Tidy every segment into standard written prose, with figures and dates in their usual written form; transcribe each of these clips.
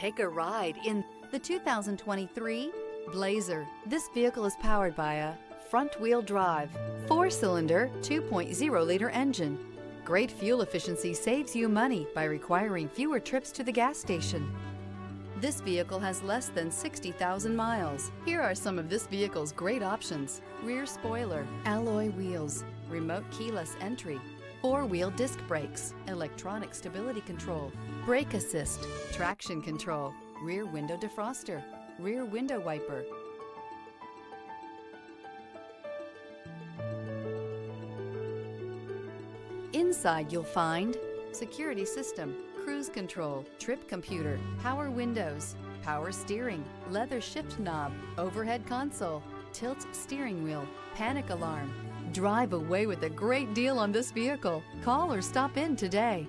Take a ride in the 2023 Blazer. This vehicle is powered by a front-wheel drive, 4-cylinder, 2.0-liter engine. Great fuel efficiency saves you money by requiring fewer trips to the gas station. This vehicle has less than 60,000 miles. Here are some of this vehicle's great options: rear spoiler, alloy wheels, remote keyless entry, 4-wheel disc brakes, electronic stability control, brake assist, traction control, rear window defroster, rear window wiper. Inside you'll find security system, cruise control, trip computer, power windows, power steering, leather shift knob, overhead console, tilt steering wheel, panic alarm. Drive away with a great deal on this vehicle. Call or stop in today.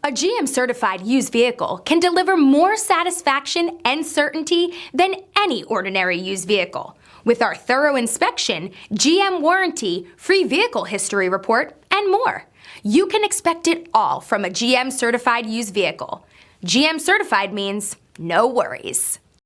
A GM-certified used vehicle can deliver more satisfaction and certainty than any ordinary used vehicle. With our thorough inspection, GM warranty, free vehicle history report, and more. You can expect it all from a GM-certified used vehicle. GM-certified means no worries.